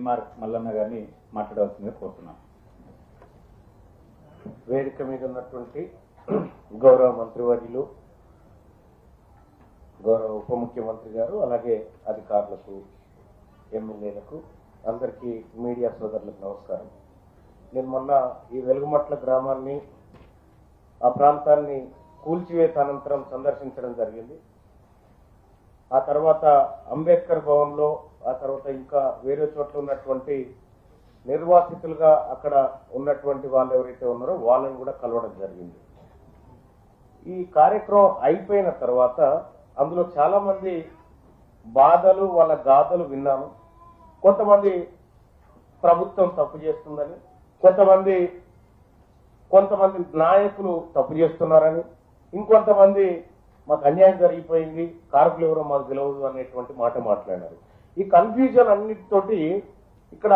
MR Mallanna గారిని మాట్లాడవలసిందిగా కోరుతున్నాను. వేదిక మీద ఉన్నటువంటి గౌరవ మంత్రివర్యులు, గౌరవ ఉప ముఖ్యమంత్రి గారు, అలాగే అధికారులకు, ఎమ్మెల్యేలకు, అందరికీ మీడియా సోదరులకు నమస్కారం. నేను మొన్న ఈ వెలుగుమట్ల గ్రామాన్ని, ఆ ప్రాంతాన్ని కూల్చివేత అనంతరం సందర్శించడం జరిగింది. ఆ తర్వాత అంబేద్కర్ భవన్లో, ఆ తర్వాత ఇంకా వేరే చోట్ల ఉన్నటువంటి నిర్వాసితులుగా అక్కడ ఉన్నటువంటి వాళ్ళు ఎవరైతే ఉన్నారో వాళ్ళని కూడా కలవడం జరిగింది. ఈ కార్యక్రమం అయిపోయిన తర్వాత అందులో చాలా మంది బాధలు, వాళ్ళ గాథలు విన్నాను. కొంతమంది ప్రభుత్వం తప్పు చేస్తుందని, కొంతమంది నాయకులు తప్పు చేస్తున్నారని, ఇంకొంతమంది మాకు అన్యాయం జరిగిపోయింది, కారకులు ఎవరో మాకు తెలియదు అనేటువంటి మాట మాట్లాడారు. ఈ కన్ఫ్యూజన్ అన్నిటితోటి ఇక్కడ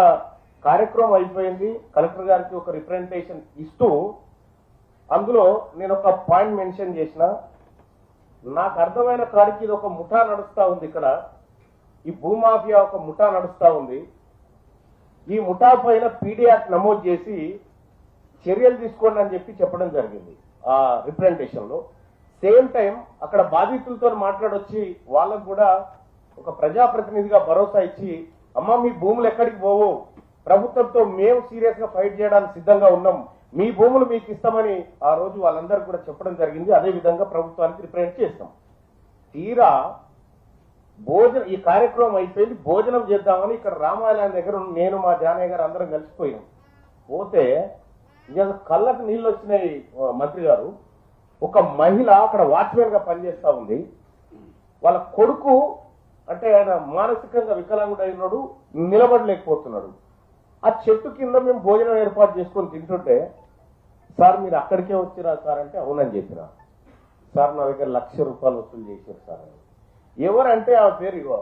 కార్యక్రమం అయిపోయింది. కలెక్టర్ గారికి ఒక రిప్రజెంటేషన్ ఇస్తూ అందులో నేను ఒక పాయింట్ మెన్షన్ చేసిన, నాకు అర్థమైన కాడికి ఇది ఒక ముఠా నడుస్తా ఉంది. ఇక్కడ ఈ భూమాఫియా ఒక ముఠా నడుస్తా ఉంది. ఈ ముఠా పైన పీడీ యాక్ట్ నమోదు చేసి చర్యలు తీసుకోండి అని చెప్పడం జరిగింది ఆ రిప్రజెంటేషన్ లో. సేమ్ టైం అక్కడ బాధితులతో మాట్లాడొచ్చి వాళ్ళకు కూడా ఒక ప్రజాప్రతినిధిగా భరోసా ఇచ్చి, అమ్మ మీ భూములు ఎక్కడికి పోవు, ప్రభుత్వంతో మేము సీరియస్ గా ఫైట్ చేయడానికి సిద్ధంగా ఉన్నాం, మీ భూములు మీకు ఇస్తామని ఆ రోజు వాళ్ళందరూ కూడా చెప్పడం జరిగింది. అదే విధంగా ప్రభుత్వానికి రిప్రజెంట్ చేస్తాం. తీరా ఈ కార్యక్రమం అయిపోయింది, భోజనం చేద్దామని ఇక్కడ రామాలయం దగ్గర నేను, మా జానయ్య గారు అందరం కలిసిపోయాం. పోతే ఇక కళ్ళకు నీళ్ళు వచ్చినాయి. మంత్రి గారు, ఒక మహిళ అక్కడ వాచ్మెన్ గా పనిచేస్తా ఉంది. వాళ్ళ కొడుకు అంటే ఆయన మానసికంగా వికలాంగుడైనాడు, నిలబడలేకపోతున్నాడు. ఆ చెట్టు కింద మేము భోజనం ఏర్పాటు చేసుకొని తింటుంటే, సార్ మీరు అక్కడికే వచ్చిరా సార్ అంటే అవునని చెప్పిన. సార్ నా దగ్గర ₹1,00,000 వసూలు చేశారు సార్. ఎవరంటే ఆ పేరు ఇగో,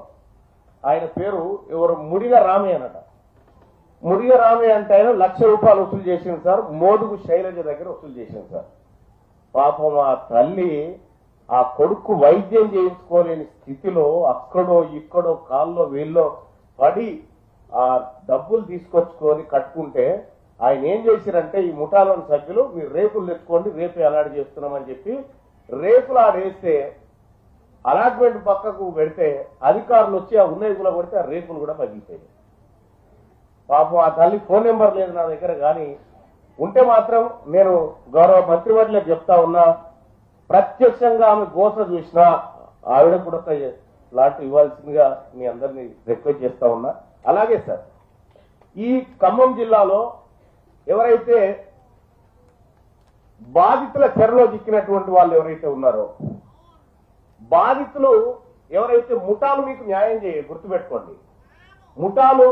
ఆయన పేరు ఎవరు, ముడిగ రామయ్య అనట. ముడిగ రామయ్య అంటే ఆయన ₹1,00,000 వసూలు చేసింది సార్, మోదుగు శైలజ దగ్గర వసూలు చేసింది సార్. పాపం ఆ తల్లి ఆ కొడుకు వైద్యం చేయించుకోలేని స్థితిలో అక్కడో ఇక్కడో కాల్లో వీళ్ళో పడి ఆ డబ్బులు తీసుకొచ్చుకొని కట్టుకుంటే ఆయన ఏం చేశారంటే, ఈ ముఠాలోని సభ్యులు మీరు రేపులు తెచ్చుకోండి, రేపే అలాట్ చేస్తున్నామని చెప్పి రేపులు ఆడేస్తే అలాట్మెంట్ పక్కకు పెడితే అధికారులు వచ్చి ఆ ఉన్నవి కూడా కొడితే ఆ రేపులు కూడా పగిలిపోయాయి. పాపం ఆ తల్లి ఫోన్ నెంబర్ లేదు నా దగ్గర, కానీ ఉంటే మాత్రం నేను గౌరవ మంత్రివర్యులకు చెప్తా ఉన్నా, ప్రత్యక్షంగా ఆమె గోస చూసినా ఆవిడ కూడా ఒక లాట్ ఇవ్వాల్సిందిగా మీ అందరినీ రిక్వెస్ట్ చేస్తా ఉన్నా. అలాగే సార్, ఈ ఖమ్మం జిల్లాలో ఎవరైతే బాధితుల చెరలో చిక్కినటువంటి వాళ్ళు ఎవరైతే ఉన్నారో, బాధితులు ఎవరైతే ముఠాలు మీకు న్యాయం గుర్తుపెట్టుకోండి. ముఠాలు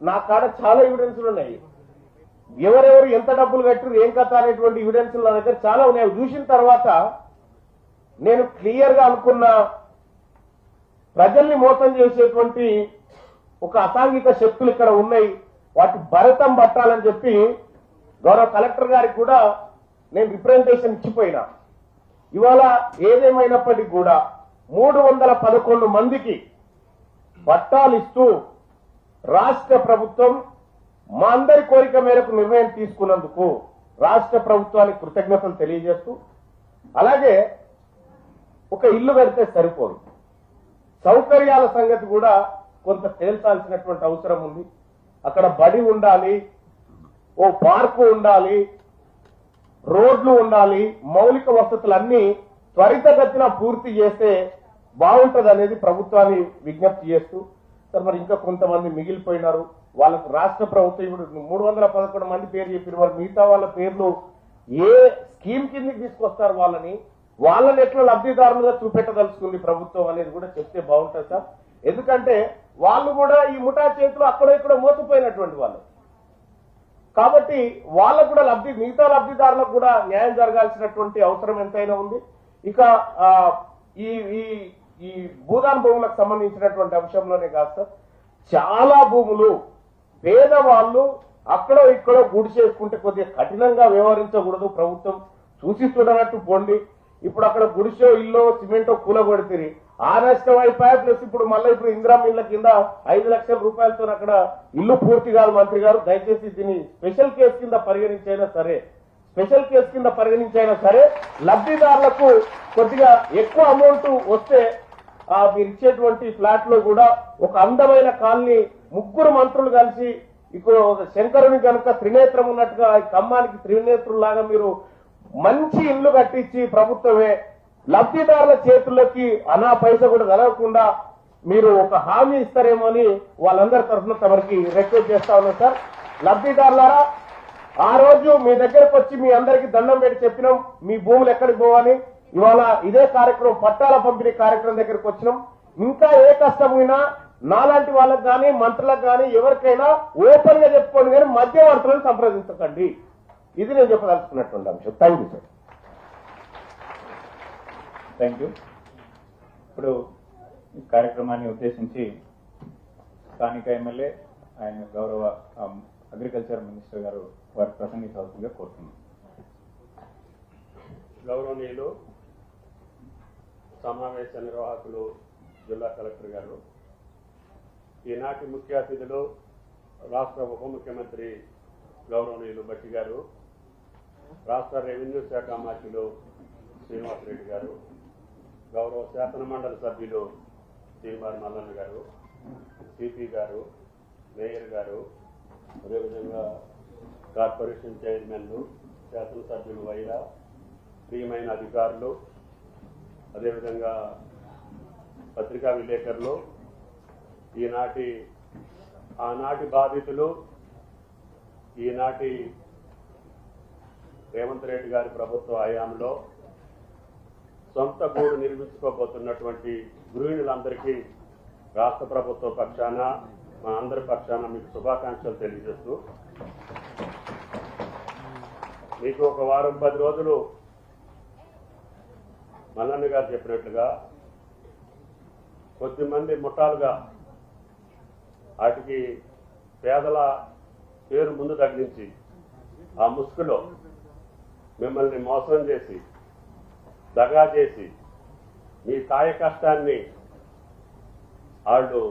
నా కాడ చాలా ఎవిడెన్స్లు ఉన్నాయి. ఎవరెవరు ఎంత డబ్బులు కట్టారు, ఏం కథ అనేటువంటి ఎవిడెన్స్లు నా దగ్గర చాలా ఉన్నాయి. చూసిన తర్వాత నేను క్లియర్ గా అనుకున్న, ప్రజల్ని మోసం చేసేటువంటి ఒక అసాంఘిక శక్తులు ఇక్కడ ఉన్నాయి, వాటి భరతం పట్టాలని చెప్పి గౌరవ కలెక్టర్ గారికి కూడా నేను రిప్రజెంటేషన్ ఇచ్చిపోయినా. ఇవాళ ఏదేమైనప్పటికీ కూడా 311 మందికి పట్టాలు ఇస్తూ రాష్ట్ర ప్రభుత్వం మా అందరి కోరిక మేరకు నిర్ణయం తీసుకున్నందుకు రాష్ట్ర ప్రభుత్వానికి కృతజ్ఞతలు తెలియజేస్తూ, అలాగే ఒక ఇల్లు కడితే సరిపోదు, సౌకర్యాల సంగతి కూడా కొంత తేల్చాల్సినటువంటి అవసరం ఉంది. అక్కడ బడి ఉండాలి, ఓ పార్కు ఉండాలి, రోడ్లు ఉండాలి, మౌలిక వసతులన్నీ త్వరితగతిన పూర్తి చేస్తే బాగుంటది అనేది ప్రభుత్వాన్ని విజ్ఞప్తి చేస్తూ, సార్ మరి ఇంకా కొంతమంది మిగిలిపోయినారు, వాళ్ళకు రాష్ట్ర ప్రభుత్వం ఇప్పుడు 311 మంది పేరు చెప్పిన వారు, మిగతా వాళ్ళ పేర్లు ఏ స్కీమ్ కిందకి తీసుకొస్తారు, వాళ్ళని ఎట్లా లబ్ధిదారులుగా చూపెట్టదలుచుకుంది ప్రభుత్వం అనేది కూడా చెప్తే బాగుంటుంది సార్. ఎందుకంటే వాళ్ళు కూడా ఈ ముఠా చేతులు అక్కడ ఇక్కడ మోసపోయినటువంటి వాళ్ళు కాబట్టి వాళ్ళకు కూడా మిగతా లబ్ధిదారులకు కూడా న్యాయం జరగాల్సినటువంటి అవసరం ఎంతైనా ఉంది. ఇక ఈ భూదాన్ భూములకు సంబంధించినటువంటి అంశంలోనే కాదు సార్, చాలా భూములు పేదవాళ్ళు అక్కడో ఇక్కడో గుడిసేసుకుంటే కొద్దిగా కఠినంగా వ్యవహరించకూడదు, ప్రభుత్వం చూసి చూడనట్టు పోండి. ఇప్పుడు అక్కడ గుడిసో ఇల్లో సిమెంటో కూలగొడితే ఆ నష్టం అయిపోయా. ప్లస్ ఇప్పుడు మళ్ళీ ఇప్పుడు ఇందిరా ఇళ్ల కింద 5 లక్షల రూపాయలతో అక్కడ ఇల్లు పూర్తి కాదు. మంత్రి గారు దయచేసి దీన్ని స్పెషల్ కేసు కింద పరిగణించైనా సరే లబ్ధిదారులకు కొద్దిగా ఎక్కువ అమౌంట్ వస్తే మీరు ఇచ్చేటువంటి ఫ్లాట్ లో కూడా ఒక అందమైన కాలనీ 3 మంత్రులు కలిసి ఇప్పుడు శంకరుని కనుక త్రినేత్రం ఉన్నట్టుగా ఈ ఖమ్మానికి త్రినేత్రులాగా మీరు మంచి ఇల్లు కట్టించి ప్రభుత్వమే లబ్ధిదారుల చేతుల్లోకి అనా పైస కూడా కలగకుండా మీరు ఒక హామీ ఇస్తారేమో అని వాళ్ళందరి తరఫున తమరికి రిక్వెస్ట్ చేస్తా ఉన్నాం సార్. లబ్ధిదారులారా, ఆ రోజు మీ దగ్గరకు వచ్చి మీ అందరికీ దండం పెట్టి చెప్పినాం మీ భూములు ఎక్కడికి పోవాలి. ఇవాళ ఇదే కార్యక్రమం పట్టాల పంపిణీ కార్యక్రమం దగ్గరకు వచ్చినాం. ఇంకా ఏ కష్టమైనా నాలాంటి వాళ్ళకి కానీ మంత్రులకు కానీ ఎవరికైనా ఓపెన్ గా చెప్పుకోండి, కానీ మధ్యవర్తులను సంప్రదించకండి. ఇది నేను చెప్పదలుచుకున్నటువంటి అంశం. Thank you sir. Thank you. ఇప్పుడు ఈ కార్యక్రమాన్ని ఉద్దేశించి స్థానిక ఎమ్మెల్యే ఆయన గౌరవ అగ్రికల్చర్ మినిస్టర్ గారు వారు ప్రసంగించాల్సిందిగా కోరుతున్నాం. గౌరవనీయులు సమావేశ నిర్వాహకులు జిల్లా కలెక్టర్ గారు, ఈనాటి ముఖ్య అతిథులు రాష్ట్ర ఉప ముఖ్యమంత్రి గౌరవనీయులు బట్టి గారు, రాష్ట్ర రెవెన్యూ శాఖ మంత్రులు శ్రీనివాసరెడ్డి గారు, గౌరవ శాసన మండలి సభ్యులు శ్రీమారి మల్లన్న గారు, సిపి గారు, మేయర్ గారు, అదేవిధంగా కార్పొరేషన్ చైర్మన్లు, శాసనసభ్యులు వైరా, ప్రియమైన అధికారులు, అదేవిధంగా పత్రికా విలేకరులు, ఆనాటి బాధితులు, ఈనాటి రేవంత్ రెడ్డి గారి ప్రభుత్వ హయాంలో సొంత గూడు నిర్మించుకోబోతున్నటువంటి గృహిణులందరికీ రాష్ట్ర ప్రభుత్వ పక్షాన మా అందరి పక్షాన మీకు శుభాకాంక్షలు తెలియజేస్తూ, మీకు ఒక వారం 10 రోజులు మల్లన్న గారు చెప్పినట్లుగా కొద్దిమంది ముఠాలుగా వాటికి పేదల పేరు ముందు తగిలించి ఆ ముసుగులో మిమ్మల్ని మోసం చేసి దగా చేసి మీ కాయ కష్టాన్ని వాళ్ళు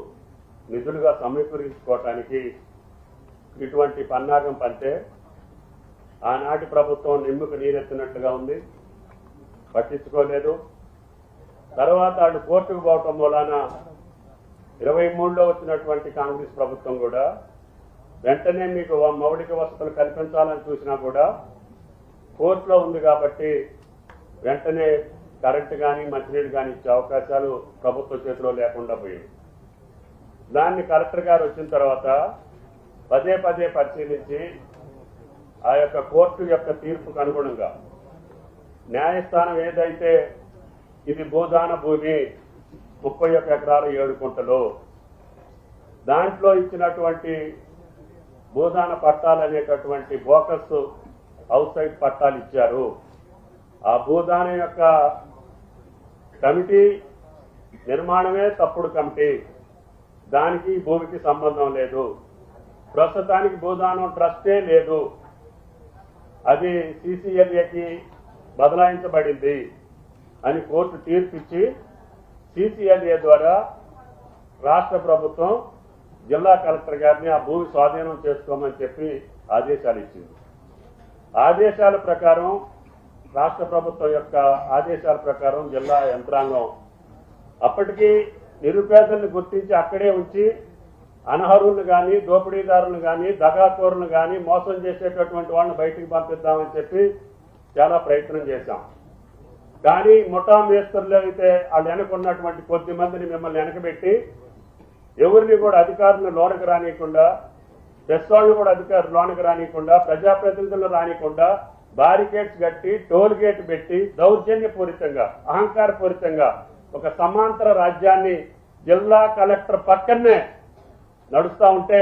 నిధులుగా సమీకరించుకోవటానికి ఇటువంటి పన్నాగం పంటే ఆనాటి ప్రభుత్వం నిమ్ముకు నీరెత్తినట్లుగా ఉంది, పట్టించుకోలేదు. తర్వాత వాళ్ళు కోర్టుకు పోవటం మూలాన 23లో వచ్చినటువంటి కాంగ్రెస్ ప్రభుత్వం కూడా వెంటనే మీకు మౌలిక వసతులు కల్పించాలని చూసినా కూడా కోర్టులో ఉంది కాబట్టి వెంటనే కరెంటు కానీ మంచినీళ్ళు కానీ ఇచ్చే అవకాశాలు ప్రభుత్వ చేతిలో లేకుండా పోయింది. దాన్ని కలెక్టర్ గారు వచ్చిన తర్వాత పదే పరిశీలించి ఆ యొక్క కోర్టు యొక్క తీర్పుకు అనుగుణంగా న్యాయస్థానం ఏదైతే ఇది భూదాన భూమి 31 ఎకరాలు 7 గుంటలు దాంట్లో ఇచ్చినటువంటి భూదాన పట్టాలు అనేటటువంటి బోకస్ హౌస్ సైడ్ పట్టాలు ఇచ్చారు. ఆ భూదానం యొక్క కమిటీ నిర్మాణమే తప్పుడు కమిటీ, దానికి భూమికి సంబంధం లేదు. ప్రస్తుతానికి భూదానం ట్రస్టే లేదు, అది సిసిఎల్ఏకి బదలాయించబడింది అని కోర్టు తీర్పిచ్చి సిసిఎల్ఏ ద్వారా రాష్ట్ర ప్రభుత్వం జిల్లా కలెక్టర్ గారిని ఆ భూమి స్వాధీనం చేసుకోమని చెప్పి ఆదేశాలు ఇచ్చింది. ఆదేశాల ప్రకారం రాష్ట్ర ప్రభుత్వం యొక్క ఆదేశాల ప్రకారం జిల్లా యంత్రాంగం అప్పటికీ నిరుపేదల్ని గుర్తించి అక్కడే ఉంచి అనర్హులను కానీ దోపిడీదారులను కానీ దగాకోరులను కానీ మోసం చేసేటటువంటి వాళ్ళని బయటికి పంపిద్దామని చెప్పి చాలా ప్రయత్నం చేశాం. కానీ ముఠా మేస్తరులు అయితే వాళ్ళు వెనకున్నటువంటి కొద్ది మందిని మిమ్మల్ని వెనకబెట్టి ఎవరిని కూడా అధికారులను లోనకు రానియకుండా, ప్రెస్ వాళ్ళు కూడా అధికారులు లోనకు రానియకుండా, ప్రజాప్రతినిధులను రానియకుండా బారికేడ్స్ కట్టి టోల్ గేట్ పెట్టి దౌర్జన్యపూరితంగా అహంకారపూరితంగా ఒక సమాంతర రాజ్యాన్ని జిల్లా కలెక్టర్ పక్కనే నడుస్తా ఉంటే